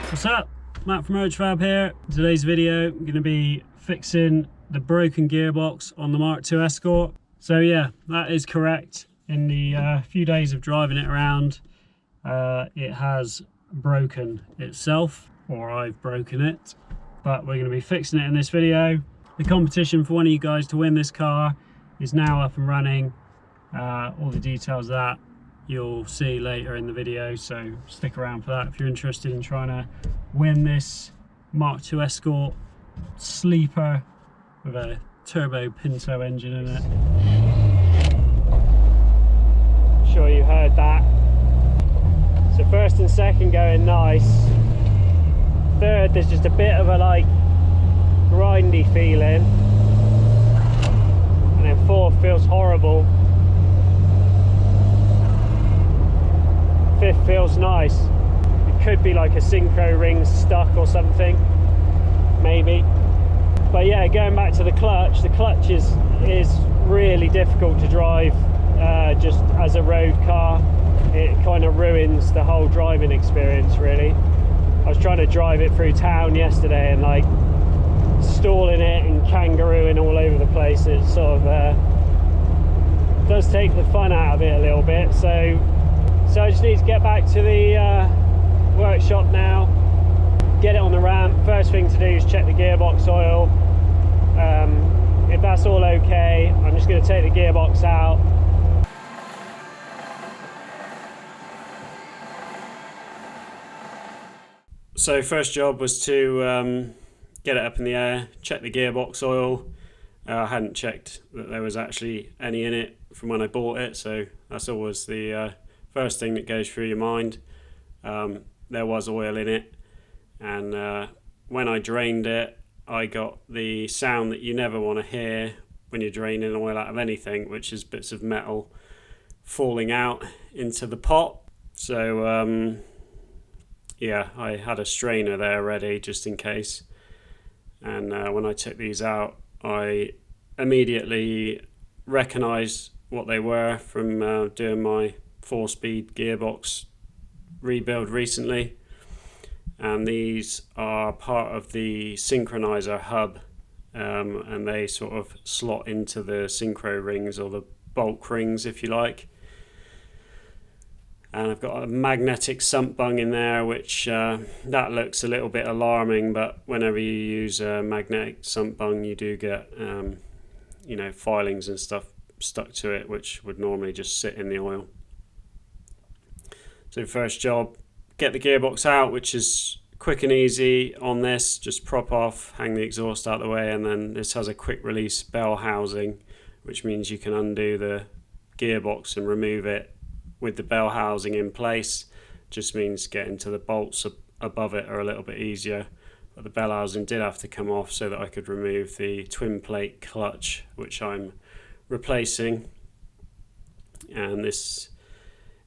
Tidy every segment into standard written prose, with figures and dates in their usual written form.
What's up? Matt from Urchfab here. In today's video, I'm going to be fixing the broken gearbox on the Mark II Escort. So yeah, that is correct. In the few days of driving it around, it has broken itself, or I've broken it. But we're going to be fixing it in this video. The competition for one of you guys to win this car is now up and running. All the details of that you'll see later in the video, so stick around for that if you're interested in trying to win this Mark II Escort sleeper with a turbo Pinto engine in it. Sure you heard that. So first and second going nice. Third, there's just a bit of a like grindy feeling, and then fourth feels horrible. Fifth feels nice. It could be like a synchro ring stuck or something, maybe. But yeah, going back to the clutch is really difficult to drive just as a road car. It kind of ruins the whole driving experience, really. I was trying to drive it through town yesterday and like stalling it and kangarooing all over the place. It sort of does take the fun out of it a little bit. So I just need to get back to the workshop now, get it on the ramp. First thing to do is check the gearbox oil. If that's all okay, I'm just going to take the gearbox out. So first job was to get it up in the air, check the gearbox oil. I hadn't checked that there was actually any in it from when I bought it, so that's always the first thing that goes through your mind. There was oil in it, and when I drained it, I got the sound that you never want to hear when you're draining oil out of anything, which is bits of metal falling out into the pot. So yeah, I had a strainer there ready just in case, and when I took these out, I immediately recognised what they were from doing my 4-speed gearbox rebuild recently, and these are part of the synchronizer hub, and they sort of slot into the synchro rings, or the bulk rings if you like. And I've got a magnetic sump bung in there, which that looks a little bit alarming, but whenever you use a magnetic sump bung you do get you know, filings and stuff stuck to it, which would normally just sit in the oil. So first job, get the gearbox out, which is quick and easy on this. Just prop off, hang the exhaust out of the way, and then this has a quick release bell housing, which means you can undo the gearbox and remove it with the bell housing in place. Just means getting to the bolts above it are a little bit easier. But the bell housing did have to come off so that I could remove the twin plate clutch, which I'm replacing. And this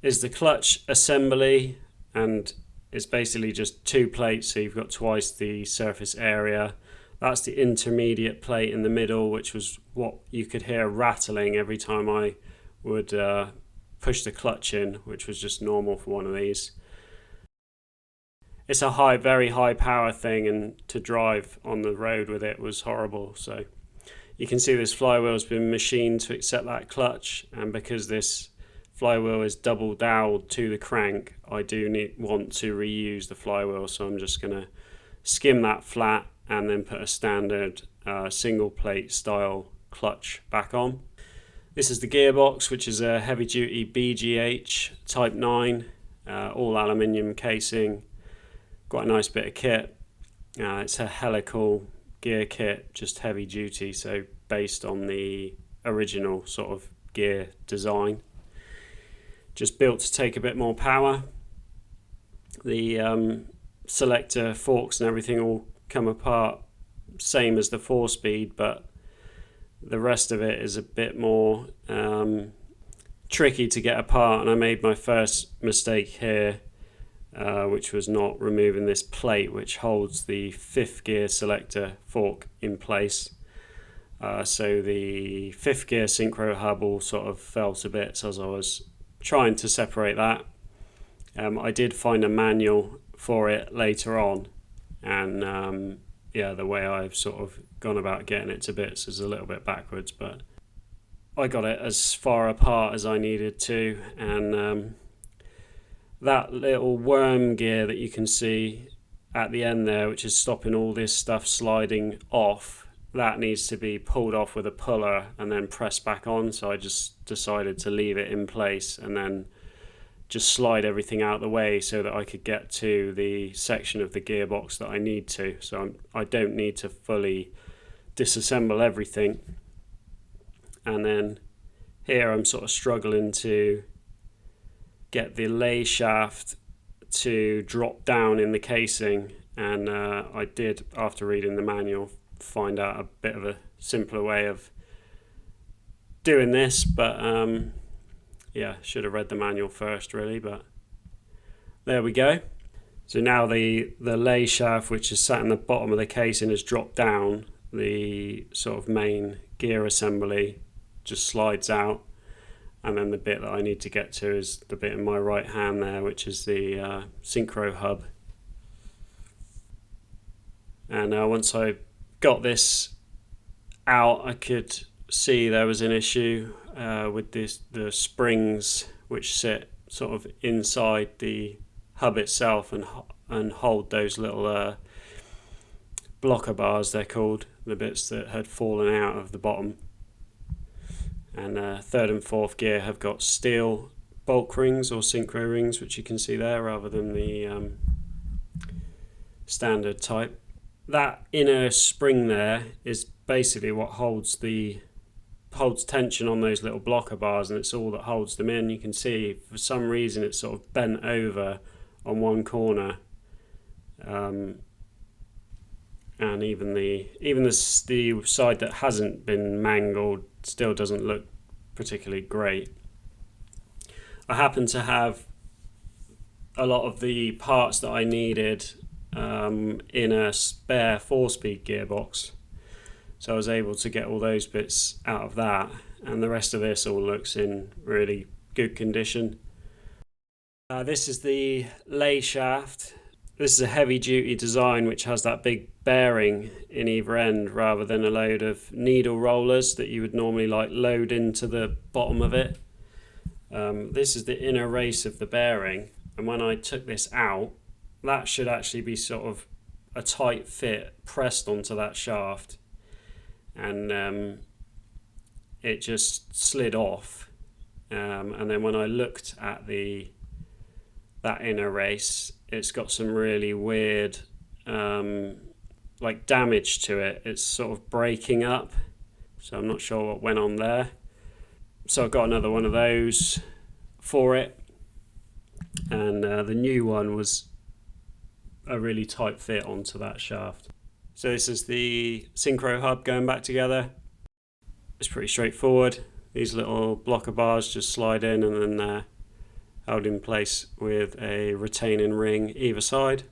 is the clutch assembly, and it's basically just 2 plates, so you've got twice the surface area. That's the intermediate plate in the middle, which was what you could hear rattling every time I would push the clutch in, which was just normal for one of these. It's a very high power thing, and to drive on the road with it was horrible. So you can see this flywheel's been machined to accept that clutch, and because this flywheel is double doweled to the crank, I do want to reuse the flywheel, so I'm just going to skim that flat and then put a standard single plate style clutch back on. This is the gearbox, which is a Heavy Duty Bgh Type 9, all aluminium casing. Got a nice bit of kit. It's a helical gear kit, just heavy duty, so based on the original sort of gear design. Just built to take a bit more power. The selector, forks and everything all come apart same as the 4-speed, but the rest of it is a bit more tricky to get apart, and I made my first mistake here, which was not removing this plate which holds the 5th gear selector fork in place. So the 5th gear synchro hub all sort of fell to bits as I was trying to separate that. I did find a manual for it later on, and yeah, the way I've sort of gone about getting it to bits is a little bit backwards, but I got it as far apart as I needed to, and that little worm gear that you can see at the end there, which is stopping all this stuff sliding off, that needs to be pulled off with a puller and then pressed back on. So I just decided to leave it in place and then just slide everything out of the way so that I could get to the section of the gearbox that I need to. So I don't need to fully disassemble everything. And then here I'm sort of struggling to get the lay shaft to drop down in the casing, and I did, after reading the manual, find out a bit of a simpler way of doing this, but yeah, should have read the manual first really, but there we go. So now the lay shaft, which is sat in the bottom of the casing, has dropped down. The sort of main gear assembly just slides out, and then the bit that I need to get to is the bit in my right hand there, which is the synchro hub. And once I got this out, I could see there was an issue with the springs, which sit sort of inside the hub itself and hold those little blocker bars, they're called, the bits that had fallen out of the bottom. And third and fourth gear have got steel bulk rings or synchro rings, which you can see there, rather than the standard type. That inner spring there is basically what holds tension on those little blocker bars, and it's all that holds them in. You can see for some reason it's sort of bent over on one corner, and even the side that hasn't been mangled still doesn't look particularly great. I happen to have a lot of the parts that I needed in a spare 4-speed gearbox, so I was able to get all those bits out of that, and the rest of this all looks in really good condition. This is the lay shaft. This is a heavy duty design which has that big bearing in either end rather than a load of needle rollers that you would normally like load into the bottom of it. This is the inner race of the bearing, and when I took this out, that should actually be sort of a tight fit pressed onto that shaft, and it just slid off, and then when I looked at that inner race, it's got some really weird like damage to it. It's sort of breaking up, so I'm not sure what went on there. So I've got another one of those for it, and the new one was a really tight fit onto that shaft. So this is the synchro hub going back together. It's pretty straightforward. These little blocker bars just slide in, and then they're held in place with a retaining ring either side.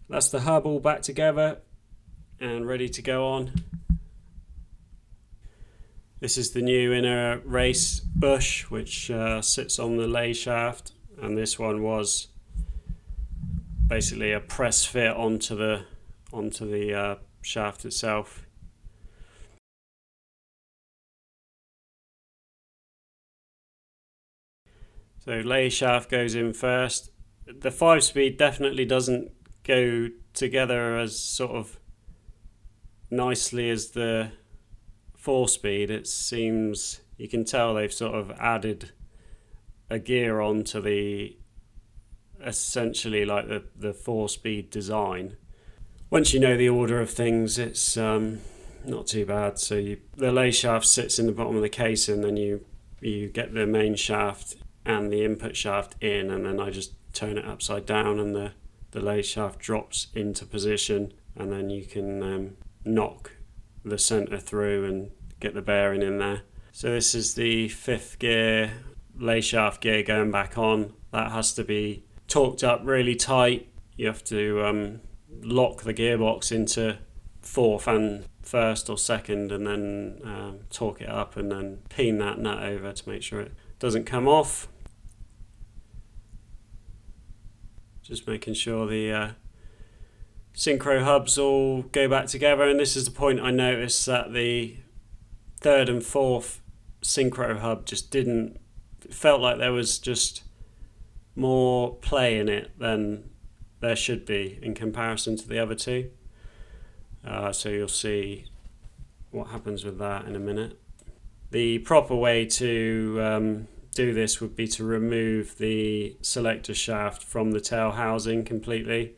That's the hub all back together and ready to go on. This is the new inner race bush, which sits on the lay shaft, and this one was basically a press fit onto the shaft itself. So lay shaft goes in first. The 5-speed definitely doesn't go together as sort of nicely as the 4-speed. It seems, you can tell they've sort of added a gear onto the essentially like the 4-speed design. Once you know the order of things, it's not too bad. So the lay shaft sits in the bottom of the case, and then you get the main shaft and the input shaft in, and then I just turn it upside down, and the lay shaft drops into position, and then you can knock the center through and get the bearing in there. So this is the 5th gear lay shaft gear going back on. That has to be torqued up really tight. You have to lock the gearbox into fourth and first or second, and then torque it up and then peen that nut over to make sure it doesn't come off. Just making sure the synchro hubs all go back together, and this is the point I noticed that the third and fourth synchro hub just didn't, it felt like there was just more play in it than there should be in comparison to the other two. So you'll see what happens with that in a minute. The proper way to do this would be to remove the selector shaft from the tail housing completely,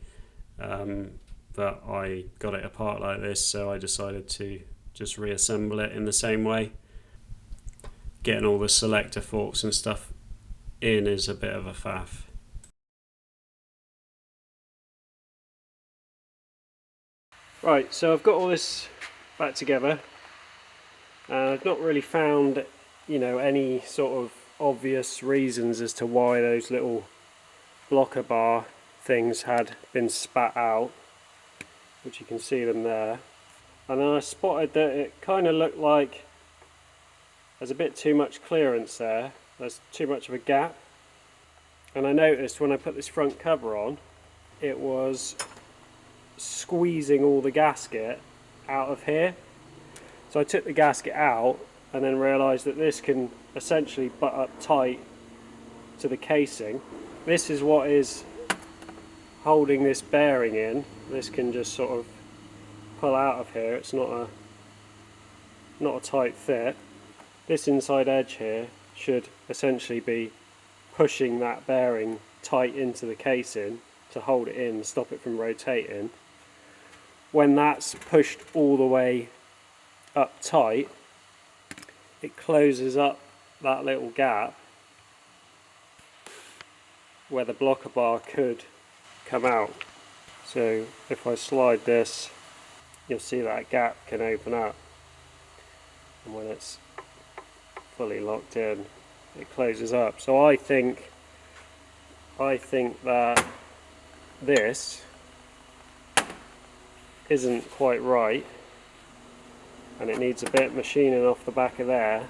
but I got it apart like this, so I decided to just reassemble it in the same way. Getting all the selector forks and stuff in is a bit of a faff. Right, so I've got all this back together, and I've not really found, any sort of obvious reasons as to why those little blocker bar things had been spat out, which you can see them there. And then I spotted that it kind of looked like there's a bit too much clearance there, there's too much of a gap. And I noticed when I put this front cover on, it was squeezing all the gasket out of here. So I took the gasket out and then realised that this can essentially butt up tight to the casing. This is what is holding this bearing in. This can just sort of pull out of here. It's not a tight fit. This inside edge here should essentially be pushing that bearing tight into the casing to hold it in, stop it from rotating. When that's pushed all the way up tight, it closes up that little gap where the blocker bar could come out. So if I slide this, you'll see that gap can open up, and when it's fully locked in, it closes up. So I think that this isn't quite right, and it needs a bit of machining off the back of there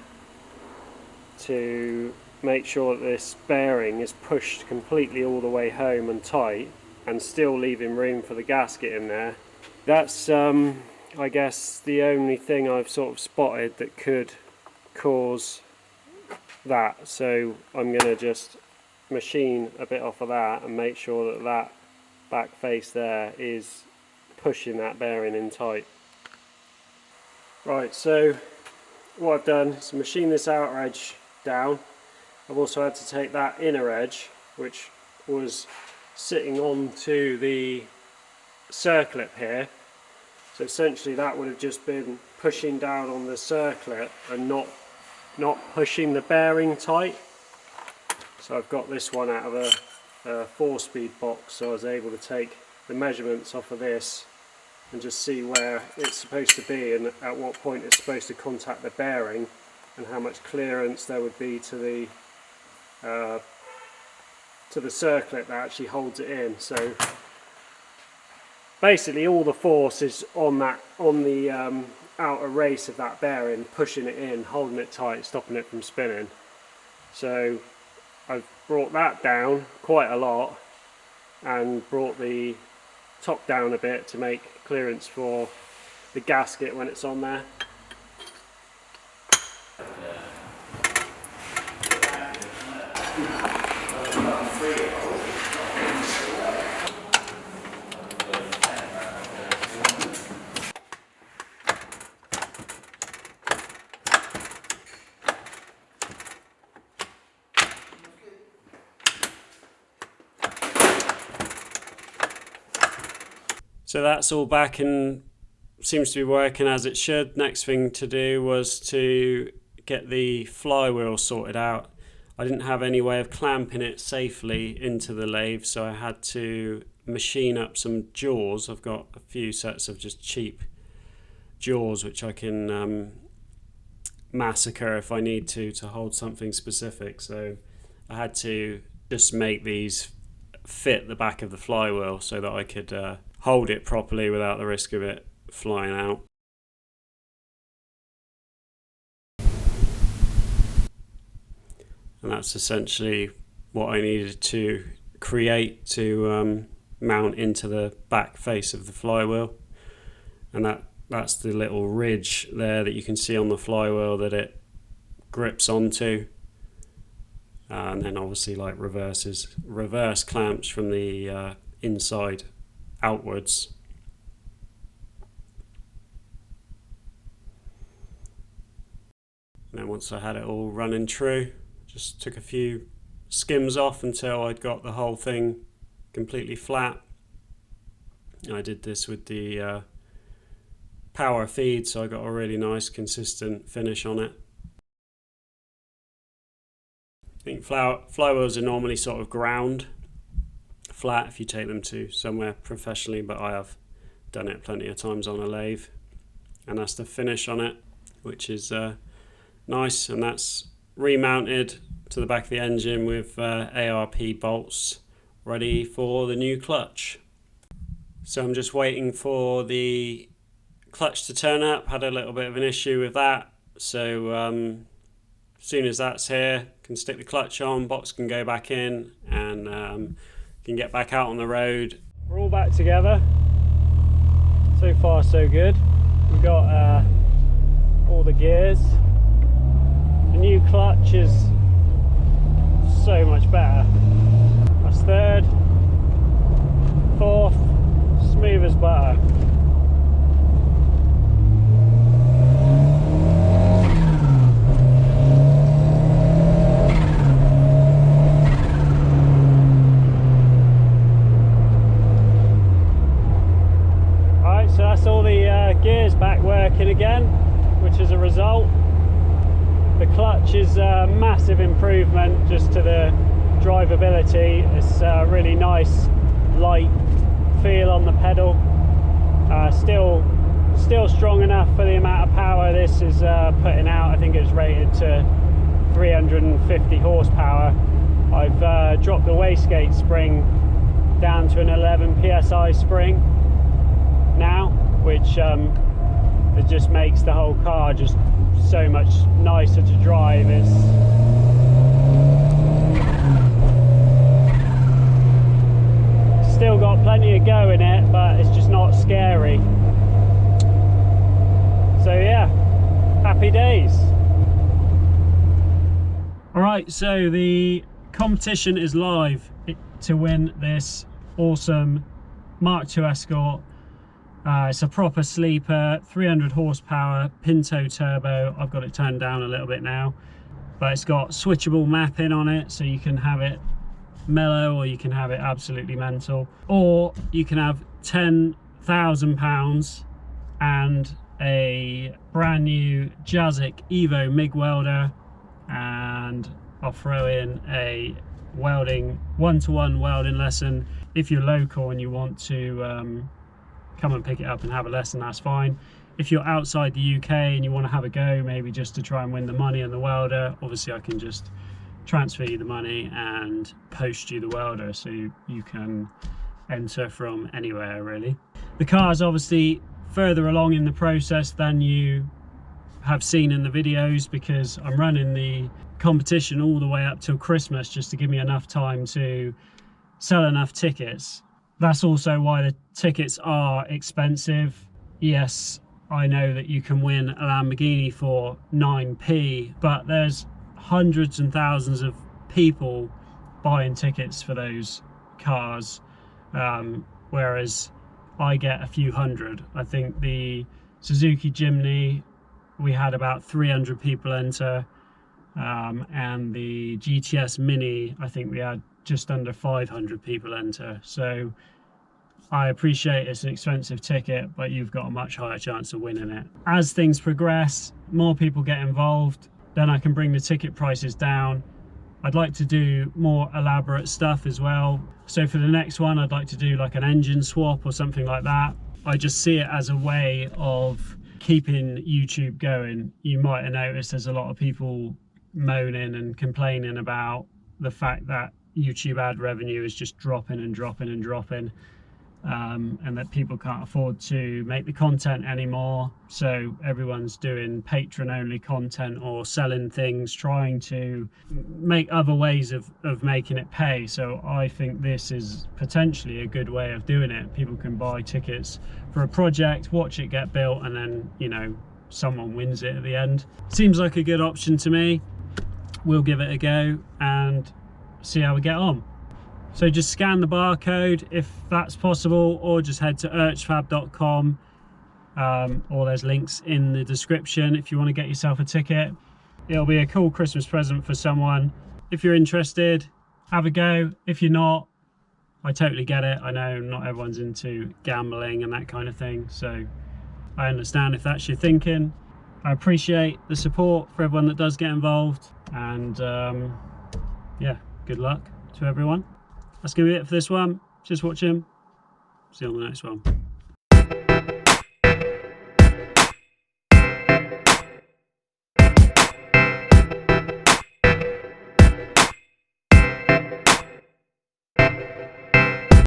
to make sure that this bearing is pushed completely all the way home and tight, and still leaving room for the gasket in there. That's I guess the only thing I've sort of spotted that could cause that. So I'm going to just machine a bit off of that and make sure that that back face there is pushing that bearing in tight. Right, so what I've done is machine this outer edge down. I've also had to take that inner edge, which was sitting onto the circlip here. So essentially that would have just been pushing down on the circlip and not pushing the bearing tight. So I've got this one out of a 4-speed box, so I was able to take the measurements off of this and just see where it's supposed to be and at what point it's supposed to contact the bearing, and how much clearance there would be to the circlip that actually holds it in. So basically all the force is on the outer race of that bearing, pushing it in, holding it tight, stopping it from spinning. So I've brought that down quite a lot and brought the top down a bit to make clearance for the gasket when it's on there. So that's all back and seems to be working as it should. Next thing to do was to get the flywheel sorted out. I didn't have any way of clamping it safely into the lathe, so I had to machine up some jaws. I've got a few sets of just cheap jaws which I can massacre if I need to hold something specific. So I had to just make these fit the back of the flywheel so that I could hold it properly without the risk of it flying out. And that's essentially what I needed to create to mount into the back face of the flywheel. And that's the little ridge there that you can see on the flywheel that it grips onto. And then obviously like reverse clamps from the inside outwards. And then once I had it all running true, just took a few skims off until I'd got the whole thing completely flat. I did this with the power feed, so I got a really nice consistent finish on it. I think flywheels are normally sort of ground flat if you take them to somewhere professionally, but I have done it plenty of times on a lathe, and that's the finish on it, which is nice. And that's remounted to the back of the engine with ARP bolts ready for the new clutch. So I'm just waiting for the clutch to turn up. Had a little bit of an issue with that, so as soon as that's here, can stick the clutch on, box can go back in, and can get back out on the road. We're all back together. So far so good. We've got all the gears. The new clutch is so much better. That's third, fourth, smooth as butter. Alright, so that's all the gears back working again, which is a result. The clutch is a massive improvement just to the drivability. It's a really nice light feel on the pedal. Still strong enough for the amount of power this is putting out. I think it's rated to 350 horsepower. I've dropped the wastegate spring down to an 11 psi spring now, which it just makes the whole car just so much nicer to drive. It's still got plenty of go in it, but it's just not scary. So yeah, happy days. Alright, so the competition is live to win this awesome Mark II Escort. It's a proper sleeper, 300 horsepower, Pinto turbo. I've got it turned down a little bit now, but it's got switchable mapping on it, so you can have it mellow or you can have it absolutely mental, or you can have £10,000 and a brand new Jazik Evo MIG welder, and I'll throw in a one-to-one welding lesson. If you're local and you want to come and pick it up and have a lesson, that's fine. If you're outside the UK and you want to have a go, maybe just to try and win the money and the welder, obviously I can just transfer you the money and post you the welder, so you can enter from anywhere really. The car is obviously further along in the process than you have seen in the videos, because I'm running the competition all the way up till Christmas just to give me enough time to sell enough tickets. That's also why the tickets are expensive. Yes, I know that you can win a Lamborghini for 9p, but there's hundreds and thousands of people buying tickets for those cars, whereas I get a few hundred. I think the Suzuki Jimny, we had about 300 people enter, and the GTS Mini, I think we had just under 500 people enter. So I appreciate it's an expensive ticket, but you've got a much higher chance of winning it. As things progress, more people get involved, then I can bring the ticket prices down. I'd like to do more elaborate stuff as well. So for the next one, I'd like to do like an engine swap or something like that. I just see it as a way of keeping YouTube going. You might have noticed there's a lot of people moaning and complaining about the fact that YouTube ad revenue is just dropping and dropping and dropping. and that people can't afford to make the content anymore, so everyone's doing patron only content or selling things, trying to make other ways of making it pay. So I think this is potentially a good way of doing it. People can buy tickets for a project, watch it get built, and then, you know, someone wins it at the end. Seems like a good option to me. We'll give it a go and see how we get on. So just scan the barcode if that's possible, or just head to urchfab.com, or there's links in the description if you want to get yourself a ticket. It'll be a cool Christmas present for someone. If you're interested, have a go. If you're not, I totally get it. I know not everyone's into gambling and that kind of thing, so I understand if that's your thinking. I appreciate the support for everyone that does get involved, and yeah, good luck to everyone. That's going to be it for this one. Just watching. See you on the next one.